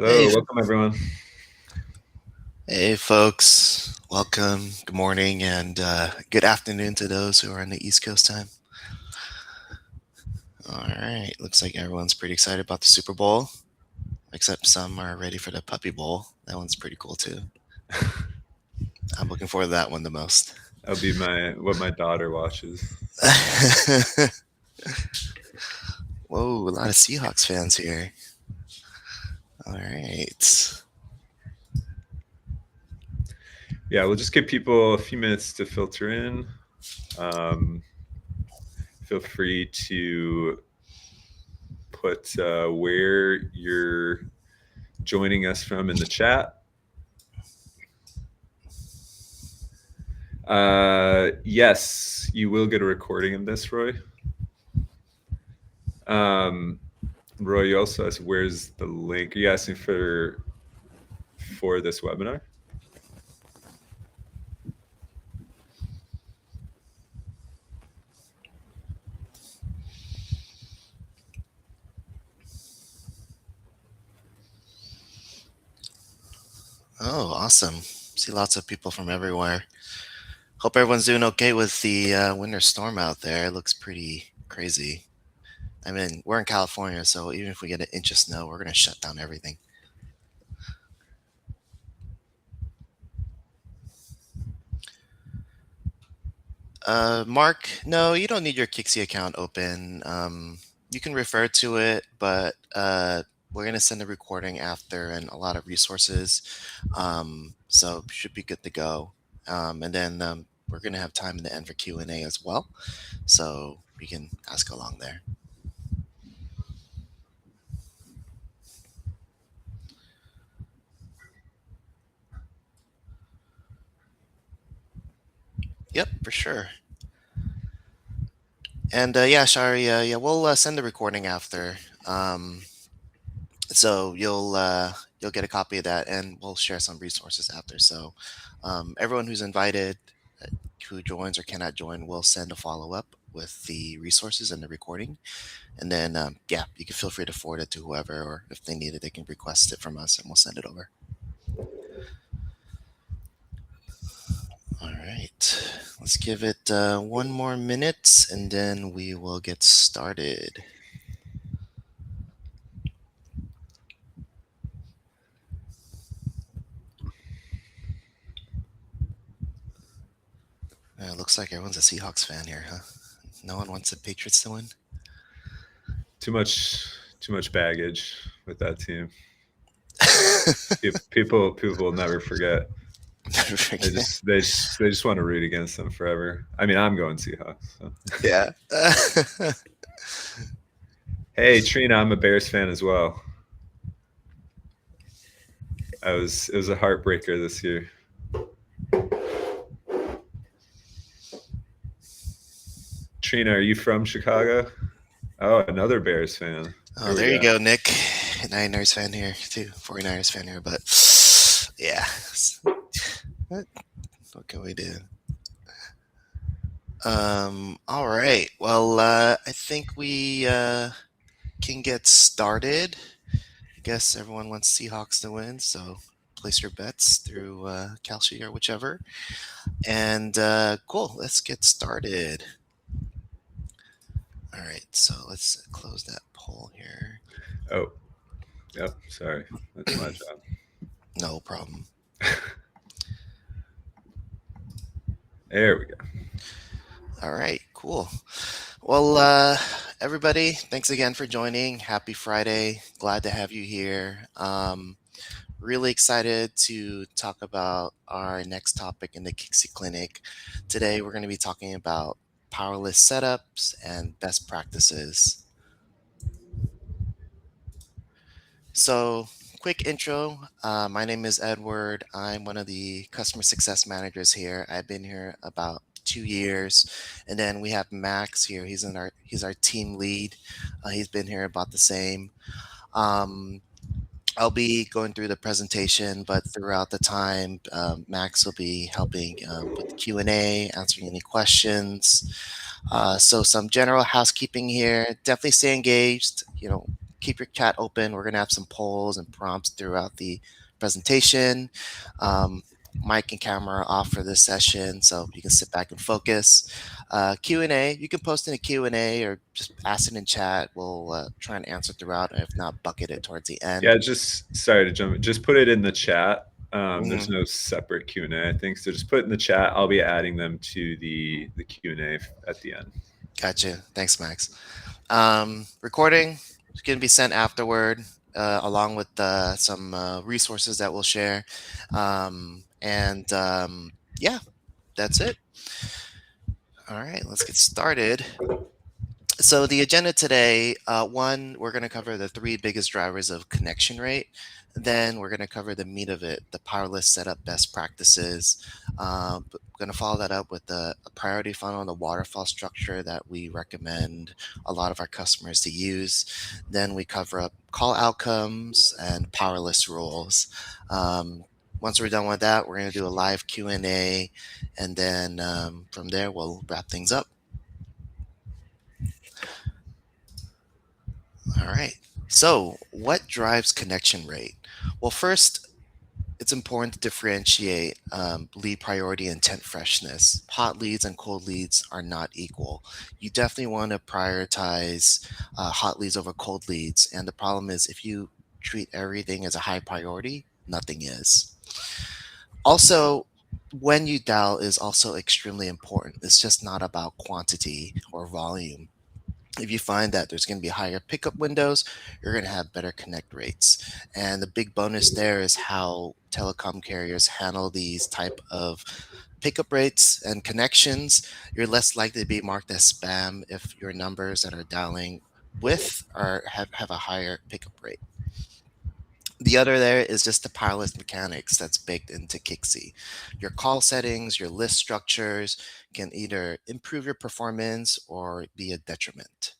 Hello, Hey, welcome everyone. hey, folks. Welcome. Good morning and good afternoon to those who are on the East Coast time. All right. Looks like everyone's pretty excited about the Super Bowl, except some are ready for the Puppy Bowl. That one's pretty cool too. I'm looking forward to that one the most. That'll be what my daughter watches. Whoa, a lot of Seahawks fans here. All right. Yeah, we'll just give people a few minutes to filter in. Feel free to put where you're joining us from in the chat. Yes, you will get a recording of this, Roy. Roy, you also asked where's the link. Are you asking for this webinar? Oh, awesome. See lots of people from everywhere. Hope everyone's doing okay with the winter storm out there. It looks pretty crazy. I mean, we're in California, so even if we get an inch of snow, we're going to shut down everything. Mark, no, you don't need your Kixie account open. You can refer to it, but we're going to send a recording after and a lot of resources. So should be good to go. And then we're going to have time in the end for Q&A as well. So you can ask along there. Yep, for sure. And yeah, Shari, yeah, we'll send the recording after. So you'll get a copy of that, and we'll share some resources after. So everyone who's invited, who joins or cannot join, will send a follow up with the resources and the recording. And then yeah, you can feel free to forward it to whoever, or if they need it, they can request it from us, and we'll send it over. All right, let's give it one more minute, and then we will get started. Looks like everyone's a Seahawks fan here, huh? No one wants the Patriots to win. Too much baggage with that team. People will never forget. They just want to root against them forever. I mean, I'm going Seahawks. So. Yeah. Hey, Trina, I'm a Bears fan as well. It was a heartbreaker this year. Trina, are you from Chicago? Oh, another Bears fan. Oh, there you go, Nick. Niners fan here too. 49ers fan here, but yeah. What can we do? All right. Well, I think we can get started. I guess everyone wants Seahawks to win, so place your bets through Kalshi or whichever. And cool, let's get started. All right, so let's close that poll here. Oh, yep. Sorry, that's my job. No problem. There we go. All right, cool. Well, everybody, thanks again for joining. Happy Friday. Glad to have you here. Really excited to talk about our next topic in the Kixie Clinic. Today, we're going to be talking about powerless setups and best practices. So, quick intro. My name is Edward. I'm one of the customer success managers here. I've been here about 2 years, and then we have Max here. He's our team lead. He's been here about the same. I'll be going through the presentation, but throughout the time, Max will be helping with the Q&A, answering any questions. So some general housekeeping here. Definitely stay engaged. keep your chat open. We're going to have some polls and prompts throughout the presentation. Mic and camera off for this session, so you can sit back and focus. Q&A, you can post in a Q&A or just ask it in chat. We'll try and answer throughout, and if not, bucket it towards the end. Yeah, just sorry to jump. Just put it in the chat. There's Mhm. no separate Q&A, I think. So just put it in the chat. I'll be adding them to the Q&A at the end. Gotcha. Thanks, Max. Recording is going to be sent afterward, along with some resources that we'll share. Yeah, that's it. All right, let's get started. So the agenda today, one, we're going to cover the three biggest drivers of connection rate. Then we're going to cover the meat of it, the powerless setup best practices. We're going to follow that up with a priority funnel and the waterfall structure that we recommend a lot of our customers to use. Then we cover up call outcomes and powerless rules. Once we're done with that, we're going to do a live Q&A, and then from there, we'll wrap things up. All right. So, what drives connection rate? Well, first, it's important to differentiate lead priority and intent freshness. Hot leads and cold leads are not equal. You definitely want to prioritize hot leads over cold leads. And the problem is, if you treat everything as a high priority, nothing is. Also, when you dial is also extremely important. It's just not about quantity or volume. If you find that there's going to be higher pickup windows, you're going to have better connect rates. And the big bonus there is how telecom carriers handle these type of pickup rates and connections. You're less likely to be marked as spam if your numbers that are dialing with have a higher pickup rate. The other there is just the powerless mechanics that's baked into Kixie. Your call settings, your list structures can either improve your performance or be a detriment.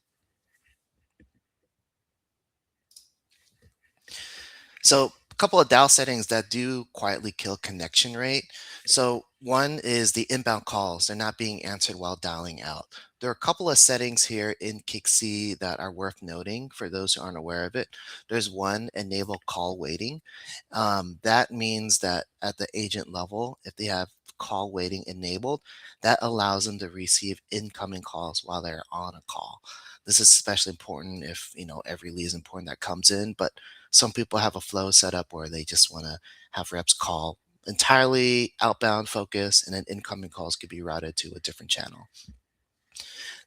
So a couple of dial settings that do quietly kill connection rate. So one is the inbound calls. They're not being answered while dialing out. There are a couple of settings here in Kixie that are worth noting for those who aren't aware of it. There's one, enable call waiting. That means that at the agent level, if they have call waiting enabled, that allows them to receive incoming calls while they're on a call. This is especially important if every lead is important that comes in, but some people have a flow set up where they just want to have reps call entirely outbound focus, and then incoming calls could be routed to a different channel.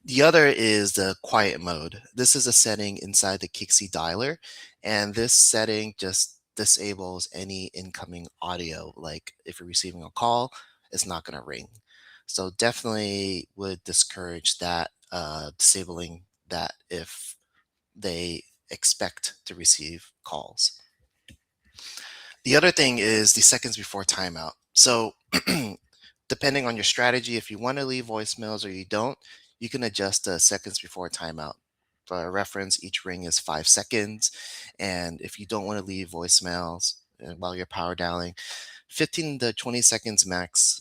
The other is the quiet mode. This is a setting inside the Kixie dialer, and this setting just disables any incoming audio. Like if you're receiving a call, it's not going to ring. So definitely would discourage that, disabling that if they expect to receive calls. The other thing is the seconds before timeout. So depending on your strategy, if you want to leave voicemails or you don't, you can adjust the seconds before timeout. For reference, each ring is 5 seconds. And if you don't want to leave voicemails while you're power dialing, 15 to 20 seconds max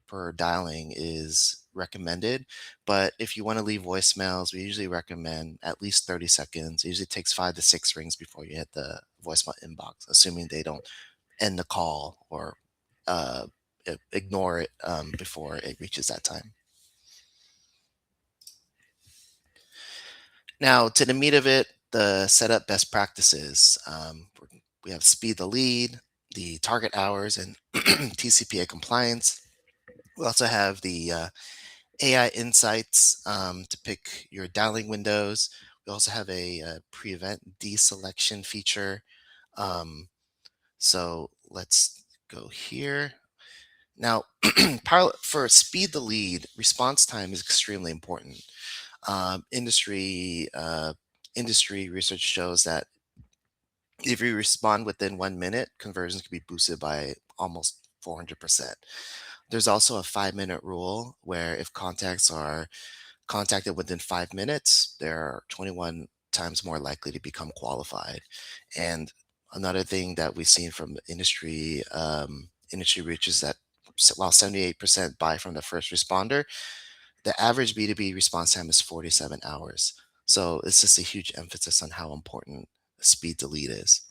per dialing is recommended. But if you want to leave voicemails, we usually recommend at least 30 seconds. It usually takes 5 to 6 rings before you hit the voicemail inbox, assuming they don't end the call or uh, ignore it before it reaches that time. Now, to the meat of it, the setup best practices. We have speed the lead, the target hours, and TCPA compliance. We also have the AI insights to pick your dialing windows. We also have a prevent deselection feature. So let's go here. Now, for speed the lead, response time is extremely important. Industry research shows that if you respond within 1 minute, conversions can be boosted by almost 400%. There's also a 5-minute rule where if contacts are contacted within 5 minutes, they're 21 times more likely to become qualified. And another thing that we've seen from industry research is that while 78% buy from the first responder, the average B2B response time is 47 hours. So it's just a huge emphasis on how important speed to lead is.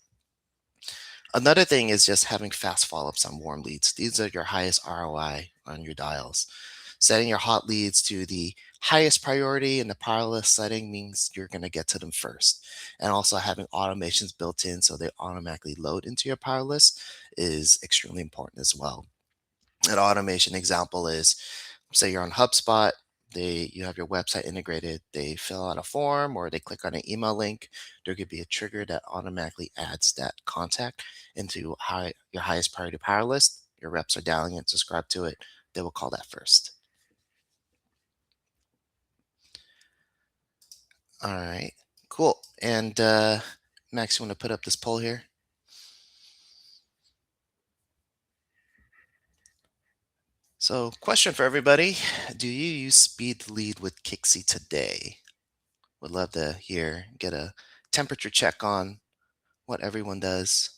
Another thing is just having fast follow-ups on warm leads. These are your highest ROI on your dials. Setting your hot leads to the highest priority in the power list setting means you're going to get to them first. And also having automations built in so they automatically load into your power list is extremely important as well. An automation example is, say you're on HubSpot, you have your website integrated, they fill out a form or they click on an email link, there could be a trigger that automatically adds that contact into your highest priority power list. Your reps are dialing it, subscribe to it, they will call that first. All right, cool. And Max, you want to put up this poll here? So, question for everybody: do you use speed to lead with Kixie today? Would love to get a temperature check on what everyone does.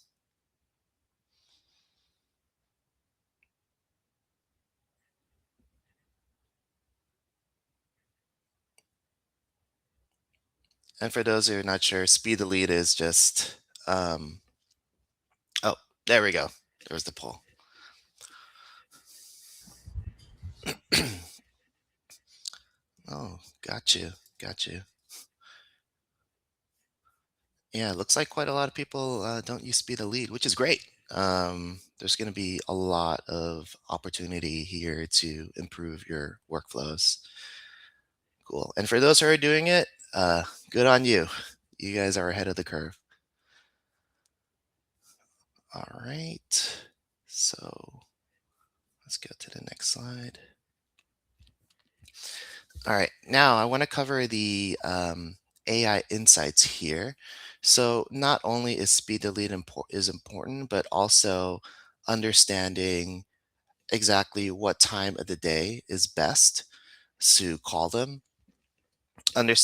And for those who are not sure, speed to lead is just, oh, there we go. There's the poll. Oh, got you. Got you. Yeah, it looks like quite a lot of people don't use speed to lead, which is great. There's going to be a lot of opportunity here to improve your workflows. Cool. And for those who are doing it, good on you. You guys are ahead of the curve. All right. So let's go to the next slide. All right. Now I want to cover the AI insights here. So not only is speed to lead is important, but also understanding exactly what time of the day is best to call them.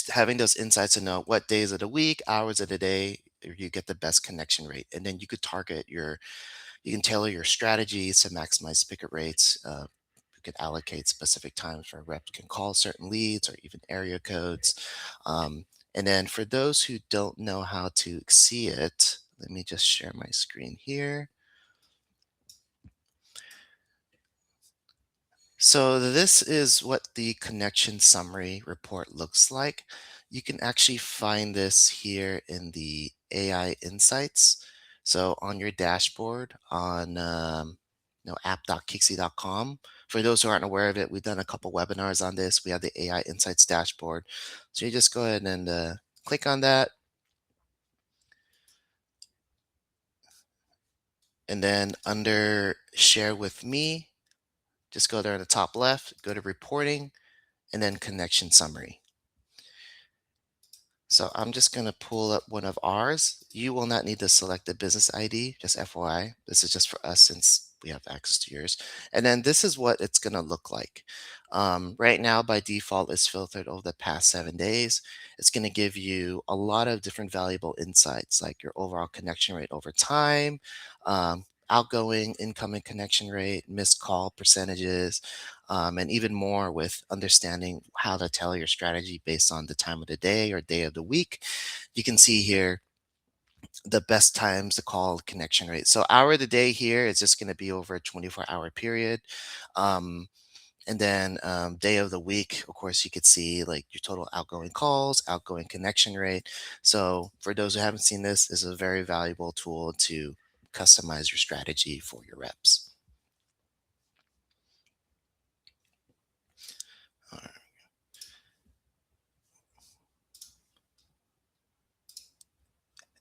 Having those insights to know what days of the week, hours of the day, you get the best connection rate, and then you could you can tailor your strategies to maximize picket rates. You can allocate specific times where reps can call certain leads or even area codes. And then for those who don't know how to see it, let me just share my screen here. So this is what the connection summary report looks like. You can actually find this here in the AI insights. So on your dashboard on app.kixie.com. For those who aren't aware of it, we've done a couple webinars on this. We have the AI insights dashboard. So you just go ahead and click on that. And then under share with me, just go there in the top left, go to reporting, and then connection summary. So I'm just going to pull up one of ours. You will not need to select the business ID, just FYI. This is just for us since we have access to yours. And then this is what it's going to look like. Right now, by default, it's filtered over the past 7 days. It's going to give you a lot of different valuable insights, like your overall connection rate over time, outgoing, incoming connection rate, missed call percentages, and even more with understanding how to tailor your strategy based on the time of the day or day of the week. You can see here the best times to call connection rate. So hour of the day here is just going to be over a 24-hour period. Um, and then day of the week, of course, you could see like your total outgoing calls, outgoing connection rate. So for those who haven't seen this, this is a very valuable tool to customize your strategy for your reps. All right.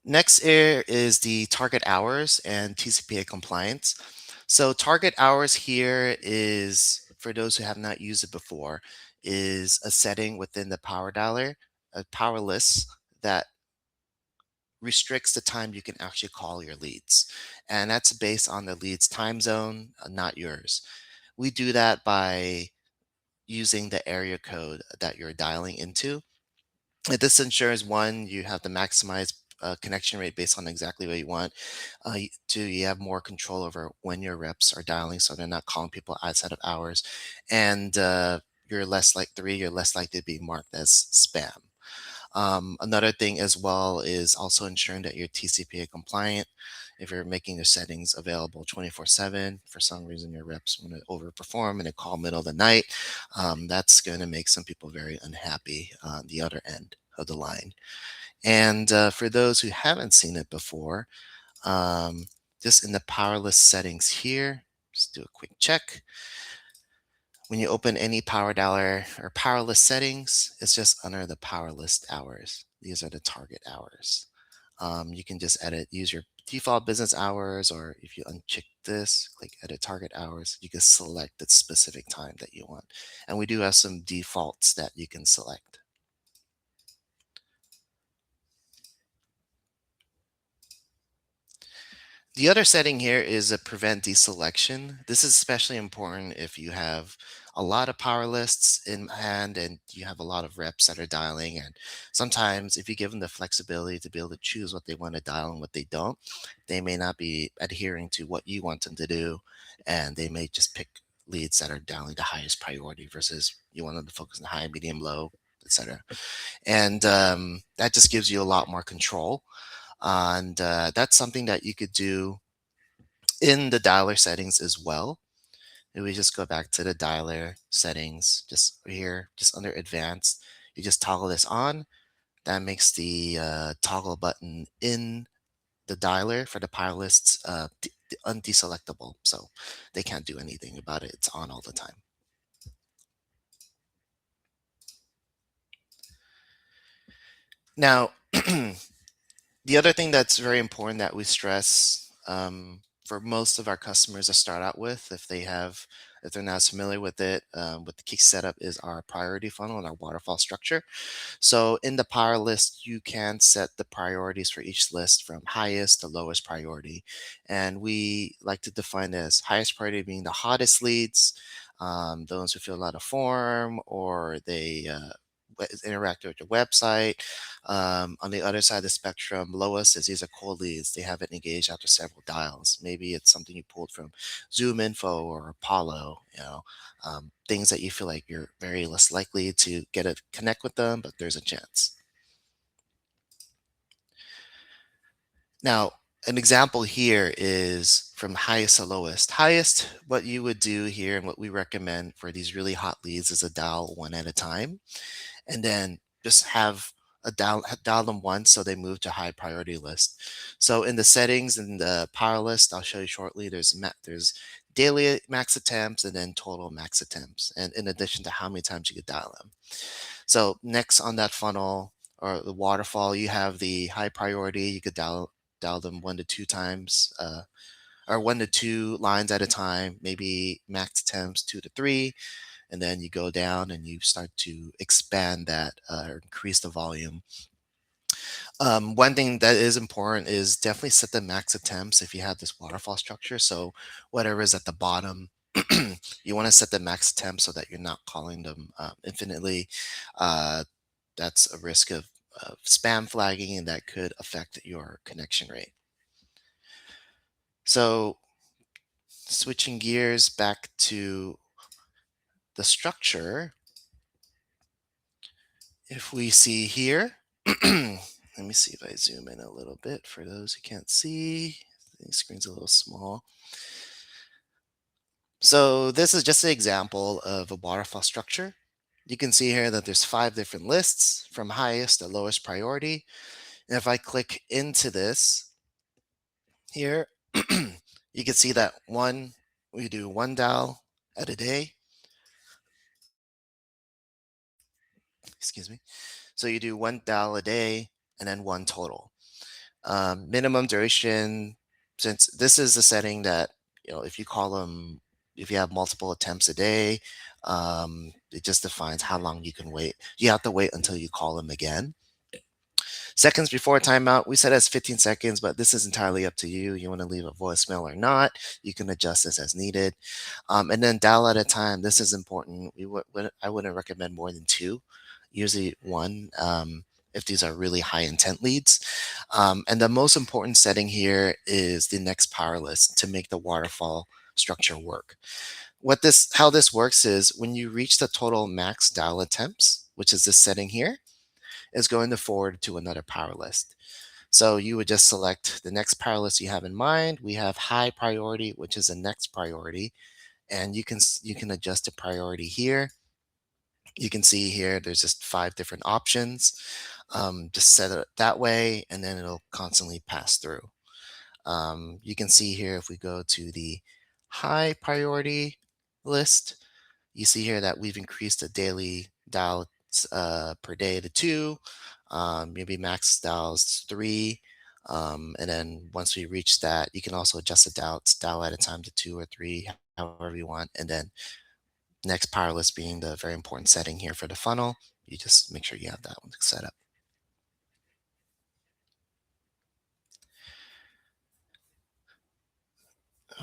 Next here is the target hours and TCPA compliance. So target hours here is, for those who have not used it before, is a setting within the PowerDialer, a power list that restricts the time you can actually call your leads. And that's based on the lead's time zone, not yours. We do that by using the area code that you're dialing into. This ensures, one, you have the maximized connection rate based on exactly what you want. Two, you have more control over when your reps are dialing, so they're not calling people outside of hours. And you're less likely to be marked as spam. Another thing as well is also ensuring that you're TCPA compliant. If you're making your settings available 24/7, for some reason your reps want to overperform and they call middle of the night, that's going to make some people very unhappy on the other end of the line. And for those who haven't seen it before, um, just in the power list settings here, just do a quick check. When you open any PowerDialer or power list settings, it's just under the power list hours. These are the target hours. You can just use your default business hours, or if you uncheck this, click edit target hours, you can select the specific time that you want. And we do have some defaults that you can select. The other setting here is a prevent deselection. This is especially important if you have a lot of power lists in hand and you have a lot of reps that are dialing. And sometimes, if you give them the flexibility to be able to choose what they want to dial and what they don't, they may not be adhering to what you want them to do. And they may just pick leads that are dialing the highest priority versus you want them to focus on high, medium, low, etc. And that just gives you a lot more control. And that's something that you could do in the dialer settings as well. And we just go back to the dialer settings, just here, just under advanced. You just toggle this on. That makes the toggle button in the dialer for the power lists undeselectable. So they can't do anything about it. It's on all the time. Now, the other thing that's very important that we stress for most of our customers to start out with, if they're not familiar with it, with the Kixie setup, is our priority funnel and our waterfall structure. So in the power list, you can set the priorities for each list from highest to lowest priority. And we like to define as highest priority being the hottest leads, those who fill out a form or they interact with your website. On the other side of the spectrum, lowest is these are cold leads. They haven't engaged after several dials. Maybe it's something you pulled from Zoom Info or Apollo, things that you feel like you're very less likely to get a connect with them, but there's a chance. Now, an example here is from highest to lowest. Highest, what you would do here and what we recommend for these really hot leads is a dial one at a time, and then just have dial them once so they move to high priority list. So in the settings in the power list, I'll show you shortly, there's daily max attempts and then total max attempts, and in addition to how many times you could dial them. So next on that funnel or the waterfall, you have the high priority. You could dial them 1 to 2 times, or 1 to 2 lines at a time, maybe max attempts 2 to 3, and then you go down and you start to expand that or increase the volume. One thing that is important is definitely set the max attempts if you have this waterfall structure. So whatever is at the bottom, you want to set the max attempt so that you're not calling them infinitely. That's a risk of spam flagging, and that could affect your connection rate. So switching gears back to the structure, if we see here, let me see if I zoom in a little bit for those who can't see. The screen's a little small. So this is just an example of a waterfall structure. You can see here that there's 5 different lists from highest to lowest priority. And if I click into this here, you can see that we do 1 dial at a day. Excuse me. So you do 1 dial a day and then 1 total. Minimum duration, since this is a setting that, if you call them, if you have multiple attempts a day, it just defines how long you can wait. You have to wait until you call them again. Seconds before timeout, we set as 15 seconds, but this is entirely up to you. You want to leave a voicemail or not. You can adjust this as needed. And then dial at a time. This is important. I wouldn't recommend more than 2, usually 1. If these are really high intent leads. And the most important setting here is the next power list to make the waterfall structure work. How this works is when you reach the total max dial attempts, which is this setting here, is going to forward to another power list. So you would just select the next power list you have in mind. We have high priority, which is the next priority, and you can adjust the priority here. You can see here there's just 5 different options. Just set it that way, and then it'll constantly pass through. You can see here if we go to the high priority list, you see here that we've increased the daily dials per day to 2, maybe max dials 3. And then once we reach that, you can also adjust the dial at a time to 2 or 3, however you want. And then next power list being the very important setting here for the funnel, you just make sure you have that one set up.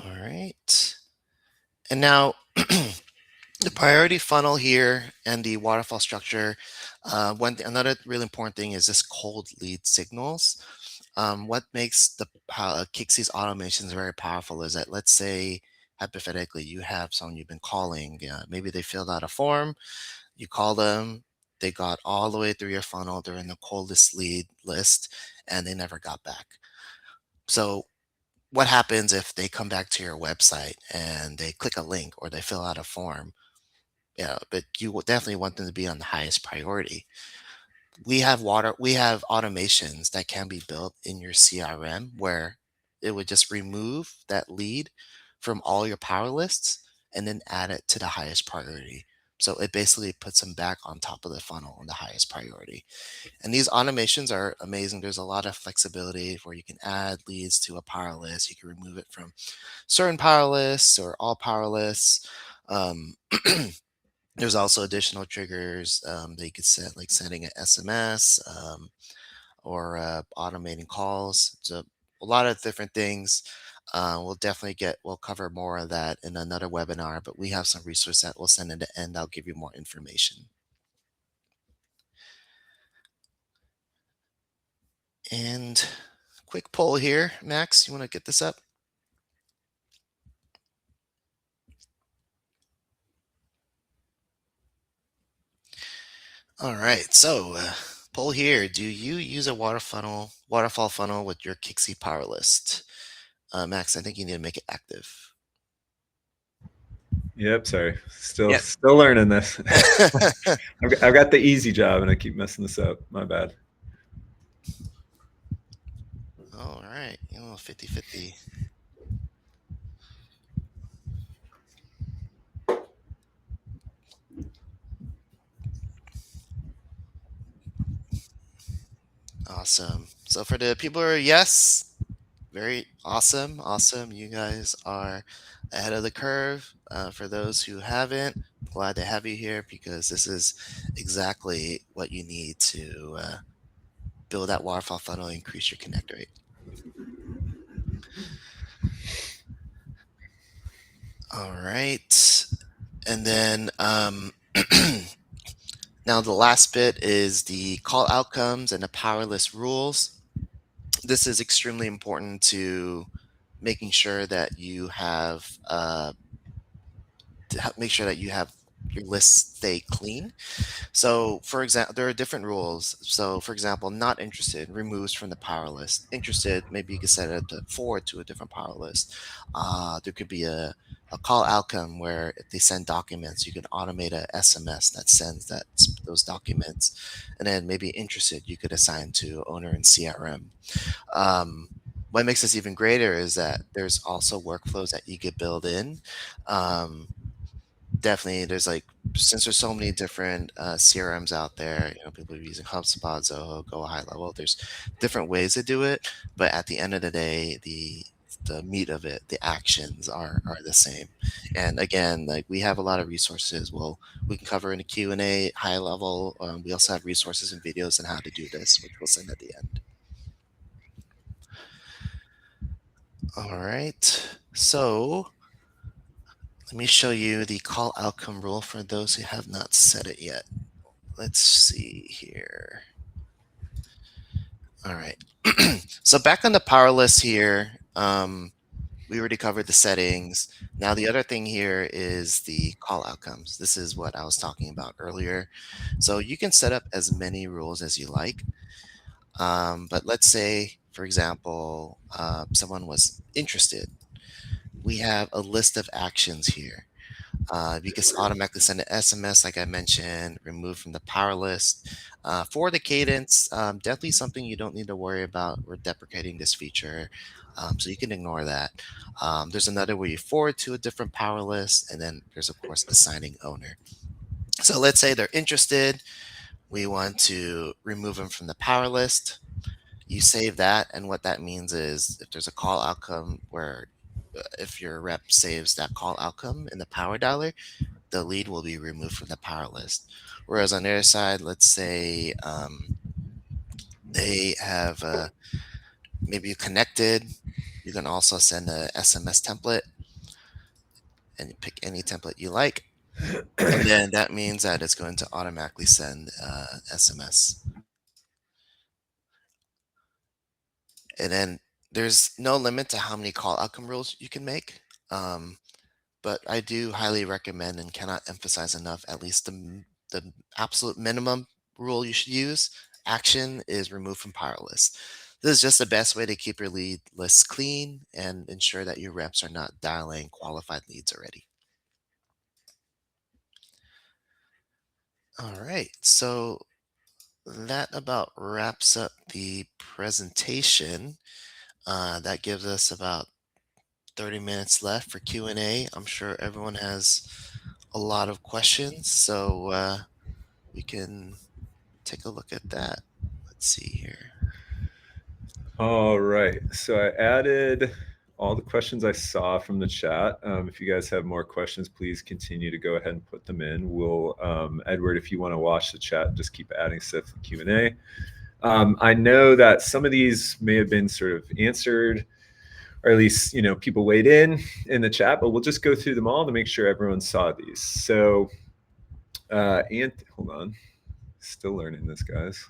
All right. And now the priority funnel here and the waterfall structure. Another really important thing is this cold lead signals. What makes the Kixie's automations very powerful is that, let's say, hypothetically, you have someone you've been calling. Maybe they filled out a form. You call them. They got all the way through your funnel. They're in the coldest lead list, and they never got back. So what happens if they come back to your website and they click a link or they fill out a form? Yeah, but you will definitely want them to be on the highest priority. We have automations that can be built in your CRM where it would just remove that lead from all your power lists and then add it to the highest priority. So it basically puts them back on top of the funnel on the highest priority. And these automations are amazing. There's a lot of flexibility where you can add leads to a power list. You can remove it from certain power lists or all power lists. Um, There's also additional triggers that you could set, like sending an SMS, or automating calls. So a lot of different things. We'll cover more of that in another webinar, but we have some resources that we'll send in the end. I'll give you more information. And quick poll here, Max, you want to get this up? All right, so poll here. Do you use a waterfall funnel with your Kixie power list? Max, I think you need to make it active. Yep. Sorry. Still Yep. still learning this. I've got the easy job and I keep messing this up. My bad. All right. 50-50. Awesome. So for the people who are yes, very awesome. Awesome. You guys are ahead of the curve. For those who haven't, glad to have you here because this is exactly what you need to build that waterfall funnel, increase your connect rate. All right. And then now the last bit is the call outcomes and the power list rules. This is extremely important to making sure that you have make sure that you have your lists stay clean. So, for example, there are different rules. So, for example, not interested removes from the power list. Interested, maybe you can set it to forward to a different power list. There could be a call outcome where if they send documents, you can automate a SMS that sends those documents. And then maybe interested, you could assign to owner and CRM. What makes this even greater is that there's also workflows that you could build in. Definitely, since there's so many different CRMs out there, people are using HubSpot, Zoho, Go High Level. There's different ways to do it, but at the end of the day, the meat of it, the actions are the same. And again, like we have a lot of resources. We can cover in a Q&A high level. We also have resources and videos on how to do this, which we'll send at the end. All right, so let me show you the call outcome rule for those who have not set it yet. Let's see here. All right. So back on the power list here, we already covered the settings. Now, the other thing here is the call outcomes. This is what I was talking about earlier. So you can set up as many rules as you like. But let's say, for example, someone was interested. We have a list of actions here. You can automatically send an SMS, like I mentioned, remove from the power list. For the cadence, definitely something you don't need to worry about. We're deprecating this feature, so you can ignore that. There's another where you forward to a different power list, and then there's, of course, assigning owner. So let's say they're interested. We want to remove them from the power list. You save that, and what that means is if there's a call outcome where if your rep saves that call outcome in the PowerDialer, the lead will be removed from the power list. Whereas on the other side, let's say they have maybe you connected, you can also send a SMS template and you pick any template you like. And then that means that it's going to automatically send SMS. And then there's no limit to how many call outcome rules you can make. Um, but I do highly recommend and cannot emphasize enough, at least the absolute minimum rule you should use. Action is removed from power list. This is just the best way to keep your lead lists clean and ensure that your reps are not dialing qualified leads already. All right, so that about wraps up the presentation. That gives us about 30 minutes left for Q&A. I'm sure everyone has a lot of questions, so we can take a look at that. Let's see here. All right. So I added all the questions I saw from the chat. If you guys have more questions, please continue to go ahead and put them in. We'll, Edward, if you want to watch the chat, just keep adding stuff to the Q&A. I know that some of these may have been sort of answered, or at least, people weighed in the chat, but we'll just go through them all to make sure everyone saw these. So, hold on. Still learning this, guys.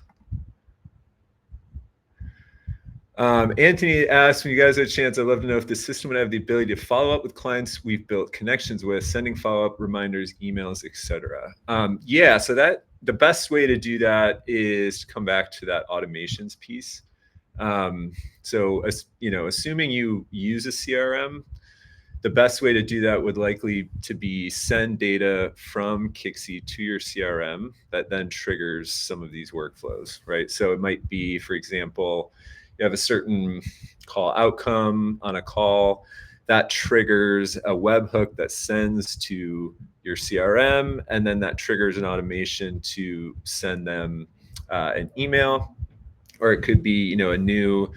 Anthony asked, when you guys have a chance, I'd love to know if the system would have the ability to follow up with clients we've built connections with, sending follow-up reminders, emails, etc. Yeah, so that the best way to do that is to come back to that automations piece. So, assuming you use a CRM, the best way to do that would likely to be send data from Kixie to your CRM that then triggers some of these workflows, right? So it might be, for example, you have a certain call outcome on a call that triggers a webhook that sends to your CRM, and then that triggers an automation to send them an email. Or it could be, a new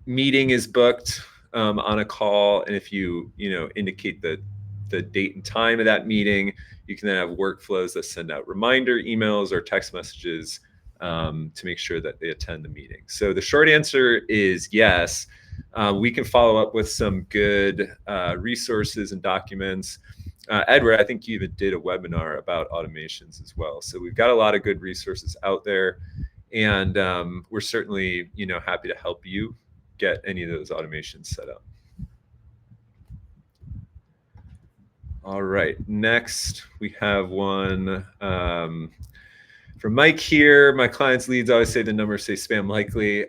meeting is booked on a call, and if you indicate the date and time of that meeting, you can then have workflows that send out reminder emails or text messages to make sure that they attend the meeting. So the short answer is yes. We can follow up with some good resources and documents. Edward, I think you even did a webinar about automations as well. So we've got a lot of good resources out there, and we're certainly happy to help you get any of those automations set up. All right, next we have one from Mike here. My clients' leads always say the numbers say spam likely.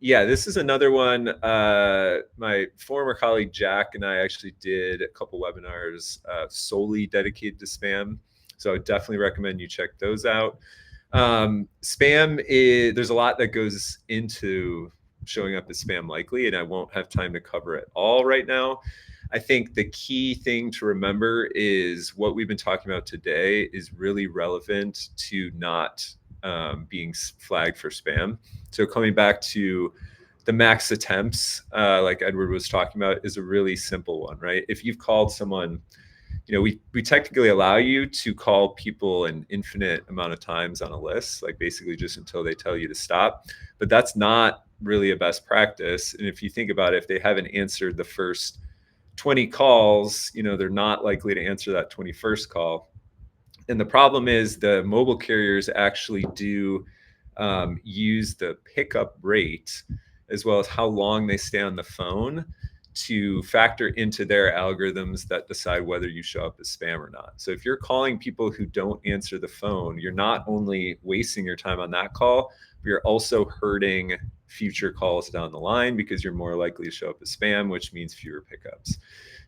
Yeah, this is another one. My former colleague Jack and I actually did a couple webinars solely dedicated to spam. So I would definitely recommend you check those out. Spam is, there's a lot that goes into showing up as spam likely, and I won't have time to cover it all right now. I think the key thing to remember is what we've been talking about today is really relevant to not being flagged for spam. So coming back to the max attempts, like Edward was talking about, is a really simple one, right? If you've called someone, we technically allow you to call people an infinite amount of times on a list, like basically just until they tell you to stop. But that's not really a best practice. And if you think about it, if they haven't answered the first 20 calls, they're not likely to answer that 21st call. And the problem is the mobile carriers actually do use the pickup rate as well as how long they stay on the phone to factor into their algorithms that decide whether you show up as spam or not. So if you're calling people who don't answer the phone, you're not only wasting your time on that call, but you're also hurting future calls down the line because you're more likely to show up as spam, which means fewer pickups.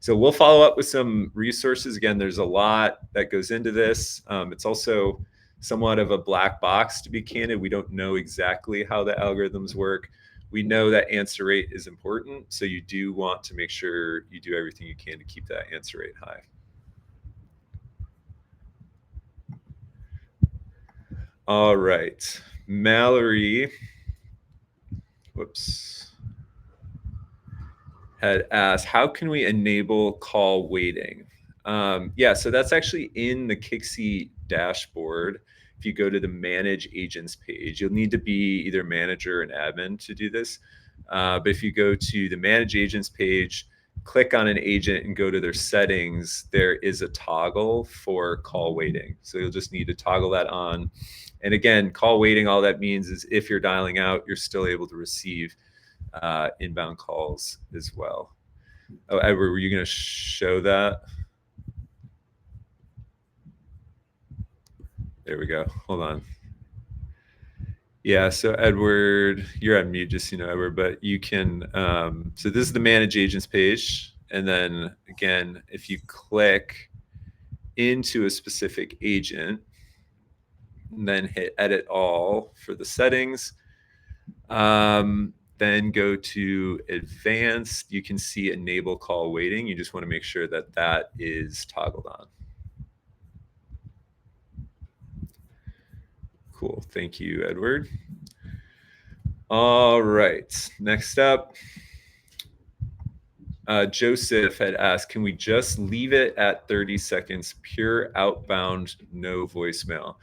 So we'll follow up with some resources. Again, there's a lot that goes into this. It's also somewhat of a black box, to be candid. We don't know exactly how the algorithms work. We know that answer rate is important, so you do want to make sure you do everything you can to keep that answer rate high. All right, Mallory, had asked, how can we enable call waiting? Yeah, so that's actually in the Kixie dashboard. If you go to the Manage Agents page, you'll need to be either manager or an admin to do this. But if you go to the Manage Agents page, click on an agent and go to their settings, there is a toggle for call waiting. So you'll just need to toggle that on. And again, call waiting, all that means is if you're dialing out, you're still able to receive inbound calls as well. Oh, Edward, were you going to show that? There we go. Hold on. Yeah, so Edward, you're on mute, just so you know, Edward, but you can, so this is the Manage Agents page. And then again, if you click into a specific agent, and then hit Edit All for the settings, then go to Advanced, you can see Enable Call Waiting. You just want to make sure that that is toggled on. Cool. Thank you, Edward. All right. Next up, Joseph had asked, can we just leave it at 30 seconds, pure outbound, no voicemail?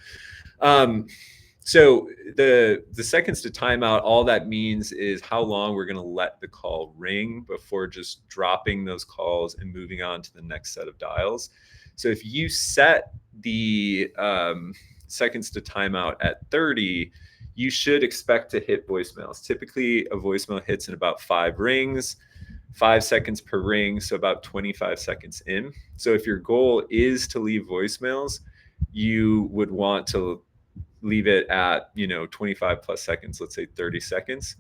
So the seconds to timeout, all that means is how long we're going to let the call ring before just dropping those calls and moving on to the next set of dials. So if you set the seconds to timeout at 30, you should expect to hit voicemails. Typically, a voicemail hits in about 5 rings, 5 seconds per ring, so about 25 seconds in. So if your goal is to leave voicemails, you would want to leave it at 25 plus seconds, let's say 30 seconds.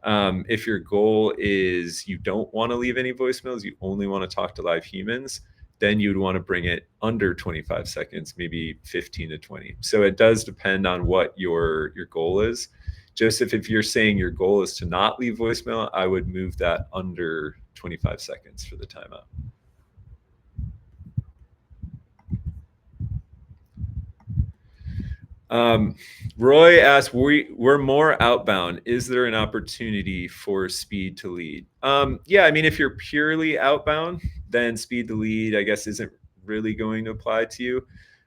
If your goal is you don't want to leave any voicemails, you only want to talk to live humans, then you'd want to bring it under 25 seconds, maybe 15 to 20. So it does depend on what your goal is. Joseph, if you're saying your goal is to not leave voicemail, I would move that under 25 seconds for the timeout. Roy asked, we're more outbound. Is there an opportunity for speed to lead? Yeah, I mean, if you're purely outbound, then speed to lead, I guess, isn't really going to apply to you.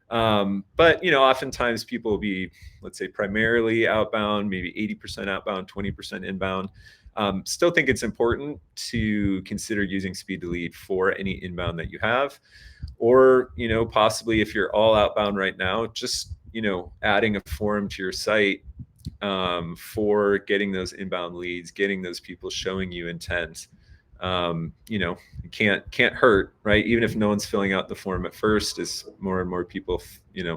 But, oftentimes people will be, let's say, primarily outbound, maybe 80% outbound, 20% inbound. Still think it's important to consider using speed to lead for any inbound that you have. Or, possibly if you're all outbound right now, just adding a form to your site for getting those inbound leads, getting those people showing you intent. Can't hurt, right? Even if no one's filling out the form at first, as more and more people,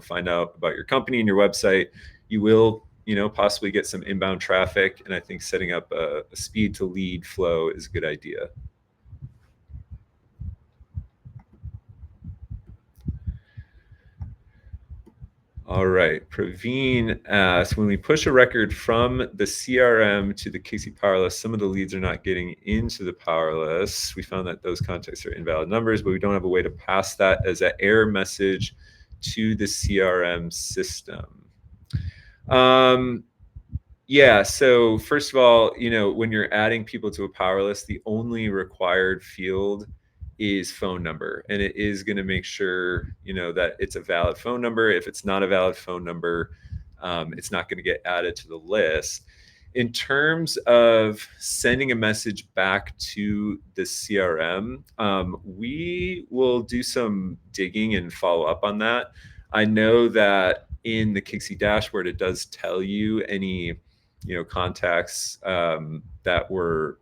find out about your company and your website, you will, possibly get some inbound traffic. And I think setting up a speed to lead flow is a good idea. All right, Praveen asks, when we push a record from the CRM to the Kixie Power List, some of the leads are not getting into the Power List. We found that those contacts are invalid numbers, but we don't have a way to pass that as an error message to the CRM system. Yeah, so first of all, when you're adding people to a Power List, the only required field is phone number, and it is going to make sure that it's a valid phone number. If it's not a valid phone number, it's not going to get added to the list. In terms of sending a message back to the CRM, we will do some digging and follow up on that. I know that in the Kixie dashboard, it does tell you any contacts that were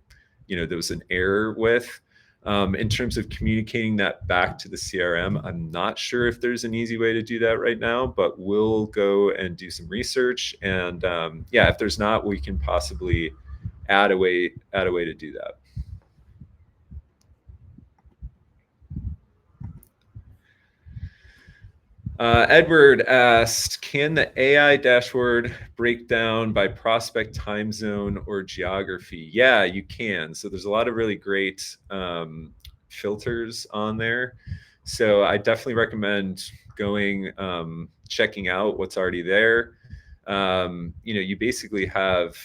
there was an error with. In terms of communicating that back to the CRM, I'm not sure if there's an easy way to do that right now, but we'll go and do some research. And yeah, if there's not, we can possibly add a way to do that. Edward asked, can the AI dashboard break down by prospect, time zone, or geography? Yeah, you can. So there's a lot of really great filters on there. So I definitely recommend going, checking out what's already there. You basically have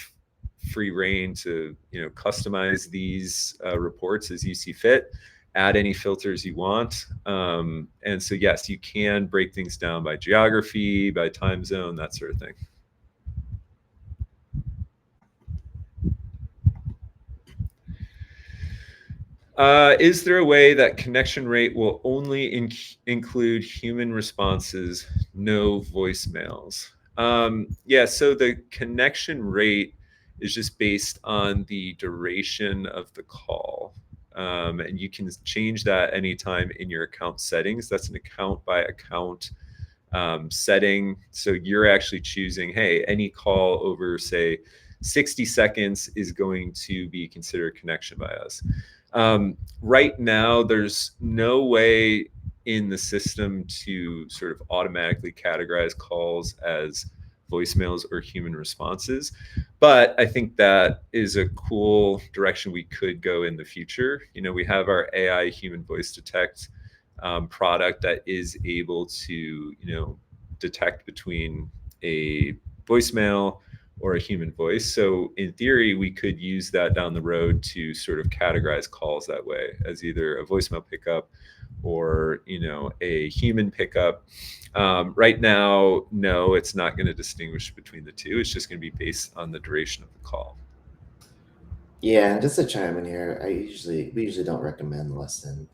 free reign to, customize these reports as you see fit, add any filters you want. And so, yes, you can break things down by geography, by time zone, that sort of thing. Is there a way that connection rate will only include human responses, no voicemails? Yeah, so the connection rate is just based on the duration of the call. And you can change that anytime in your account settings. That's an account by account setting. So you're actually choosing, hey, any call over, say, 60 seconds is going to be considered connection by us. Right now, there's no way in the system to sort of automatically categorize calls as voicemails or human responses. But I think that is a cool direction we could go in the future. We have our AI human voice detect product that is able to, detect between a voicemail or a human voice. So in theory, we could use that down the road to sort of categorize calls that way as either a voicemail pickup or, a human pickup. Right now, no, it's not going to distinguish between the two. It's just going to be based on the duration of the call. Yeah, and just to chime in here, we usually don't recommend less than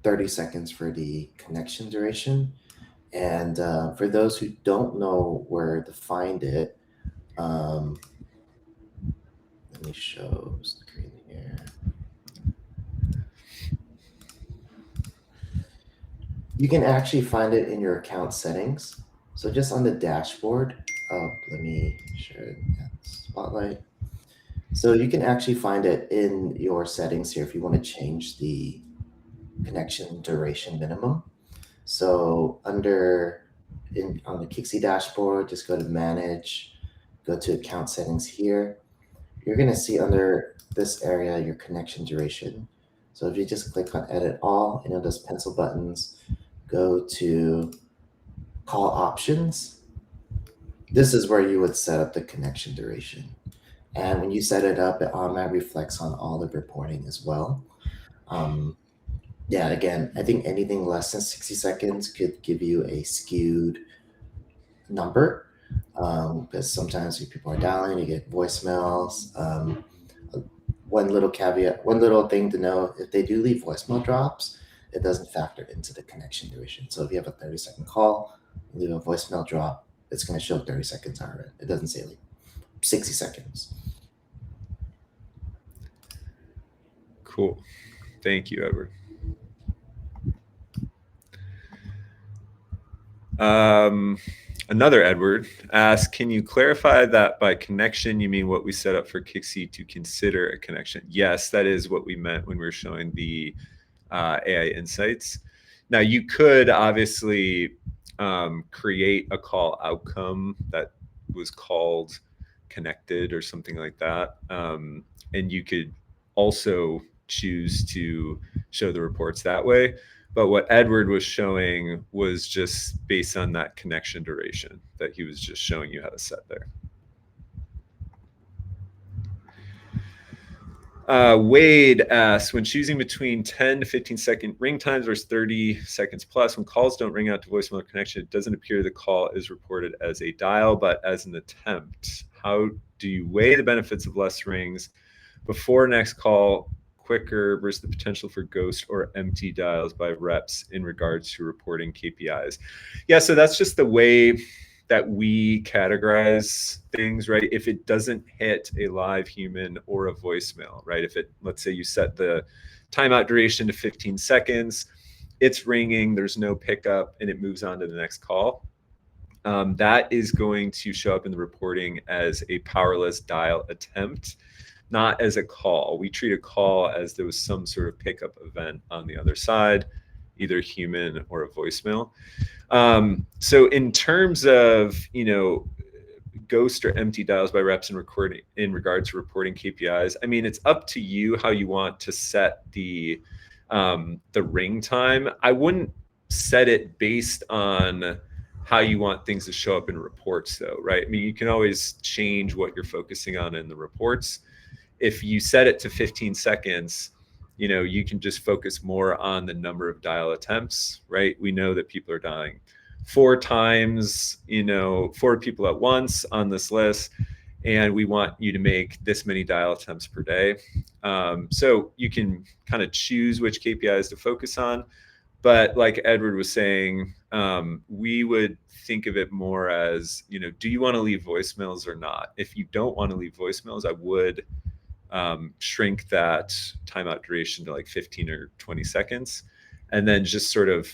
30 seconds for the connection duration. And for those who don't know where to find it, let me show screen here. You can actually find it in your account settings. So just on the dashboard, let me share that spotlight. So you can actually find it in your settings here if you want to change the connection duration minimum. So on the Kixie dashboard, just go to manage, go to account settings here. You're going to see under this area your connection duration. So if you just click on edit all, those pencil buttons, go to call options. This is where you would set up the connection duration. And when you set it up, it automatically reflects on all the reporting as well. Yeah, again, I think anything less than 60 seconds could give you a skewed number because sometimes when people are dialing, you get voicemails. One little caveat, one little thing to know, if they do leave voicemail drops, it doesn't factor into the connection duration. So if you have a 30-second call, leave a voicemail drop, it's going to show 30 seconds on it. It doesn't say like 60 seconds. Cool. Thank you, Edward. Another Edward asks, can you clarify that by connection you mean what we set up for Kixie to consider a connection? Yes, that is what we meant when we were showing the AI insights. Now, you could obviously create a call outcome that was called connected or something like that. And you could also choose to show the reports that way. But what Edward was showing was just based on that connection duration that he was just showing you how to set there. Wade asks, when choosing between 10 to 15 second ring times versus 30 seconds plus, when calls don't ring out to voicemail or connection, it doesn't appear the call is reported as a dial, but as an attempt. How do you weigh the benefits of less rings before next call quicker versus the potential for ghost or empty dials by reps in regards to reporting KPIs? Yeah, so that's just the way that we categorize things, right? If it doesn't hit a live human or a voicemail, right? If it, let's say you set the timeout duration to 15 seconds. It's ringing, there's no pickup, and it moves on to the next call. That is going to show up in the reporting as a powerless dial attempt, not as a call. We treat a call as there was some sort of pickup event on the other side, either human or a voicemail. So in terms of, ghost or empty dials by reps in regards to reporting KPIs, I mean, it's up to you how you want to set the ring time. I wouldn't set it based on how you want things to show up in reports, though, right? I mean, you can always change what you're focusing on in the reports. If you set it to 15 seconds, you can just focus more on the number of dial attempts, right? We know that people are dialing 4 times, 4 people at once on this list, and we want you to make this many dial attempts per day. So you can kind of choose which KPIs to focus on. But like Edward was saying, we would think of it more as, do you want to leave voicemails or not? If you don't want to leave voicemails, I would shrink that timeout duration to like 15 or 20 seconds. And then just sort of,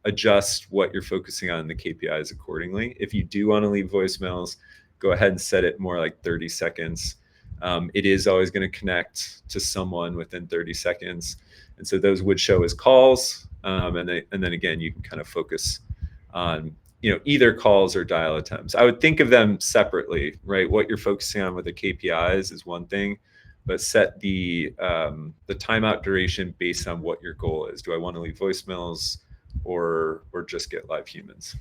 adjust what you're focusing on in the KPIs accordingly. If you do want to leave voicemails, go ahead and set it more like 30 seconds. It is always going to connect to someone within 30 seconds. And so those would show as calls. And then again, you can kind of focus on, either calls or dial attempts. I would think of them separately, right? What you're focusing on with the KPIs is one thing, but set the timeout duration based on what your goal is. Do I want to leave voicemails or just get live humans?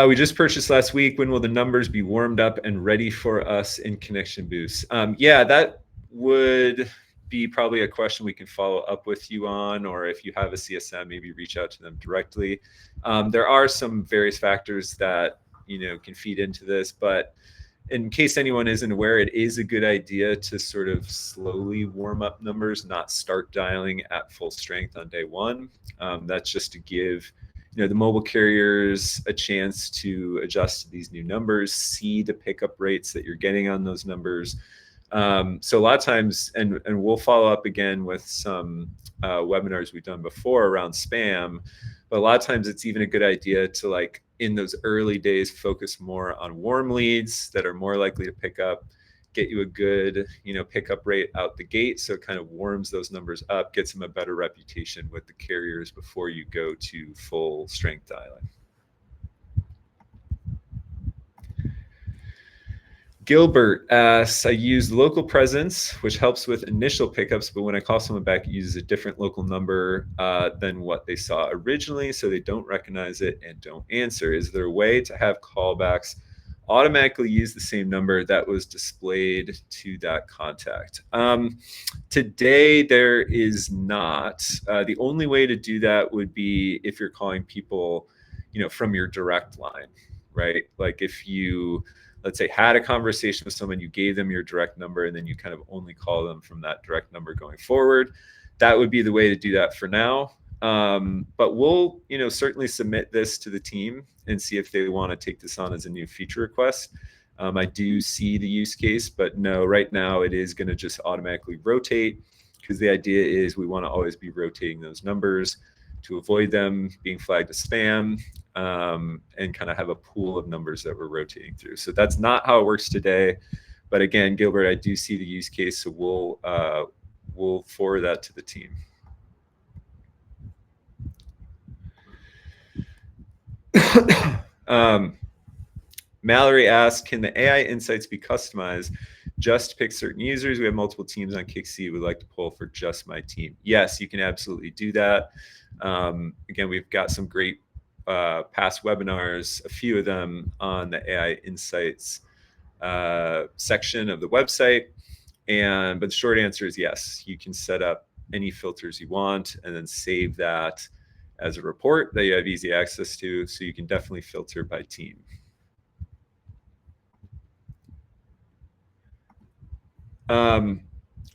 We just purchased last week. When will the numbers be warmed up and ready for us in Connection Boost? Yeah, that would be probably a question we can follow up with you on, or if you have a CSM, maybe reach out to them directly. There are some various factors that can feed into this, but in case anyone isn't aware, it is a good idea to sort of slowly warm up numbers, not start dialing at full strength on day one. That's just to give the mobile carriers a chance to adjust to these new numbers, see the pickup rates that you're getting on those numbers. So a lot of times, and we'll follow up again with some webinars we've done before around spam, but a lot of times it's even a good idea to, like, in those early days, focus more on warm leads that are more likely to pick up, get you a good, pickup rate out the gate. So it kind of warms those numbers up, gets them a better reputation with the carriers before you go to full strength dialing. Gilbert asks, I use local presence, which helps with initial pickups, but when I call someone back, it uses a different local number than what they saw originally, so they don't recognize it and don't answer. Is there a way to have callbacks automatically use the same number that was displayed to that contact? Today, there is not. The only way to do that would be if you're calling people, from your direct line, right? Like if you, let's say, had a conversation with someone, you gave them your direct number, and then you kind of only call them from that direct number going forward. That would be the way to do that for now. But we'll, certainly submit this to the team and see if they want to take this on as a new feature request. I do see the use case, but no, right now it is going to just automatically rotate, because the idea is we want to always be rotating those numbers to avoid them being flagged as spam, and kind of have a pool of numbers that we're rotating through. So that's not how it works today. But again, Gilbert, I do see the use case, so we'll forward that to the team. Mallory asks, can the AI insights be customized just to pick certain users? We have multiple teams on Kixie. We'd like to pull for just my team. Yes, you can absolutely do that. Again, we've got some great past webinars, a few of them on the AI insights section of the website. But the short answer is yes, you can set up any filters you want and then save that as a report that you have easy access to, so you can definitely filter by team.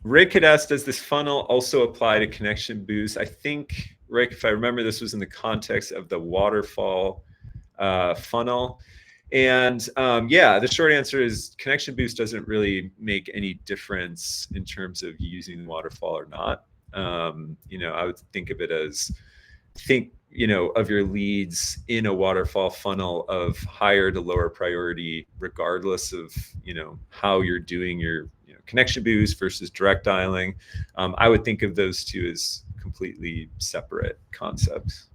Rick had asked, does this funnel also apply to Connection Boost? I think, Rick, if I remember, this was in the context of the waterfall funnel. And yeah, the short answer is connection boost doesn't really make any difference in terms of using the waterfall or not. I would think of it as of your leads in a waterfall funnel of higher to lower priority, regardless of how you're doing your connection boost versus direct dialing. I would think of those two as completely separate concepts.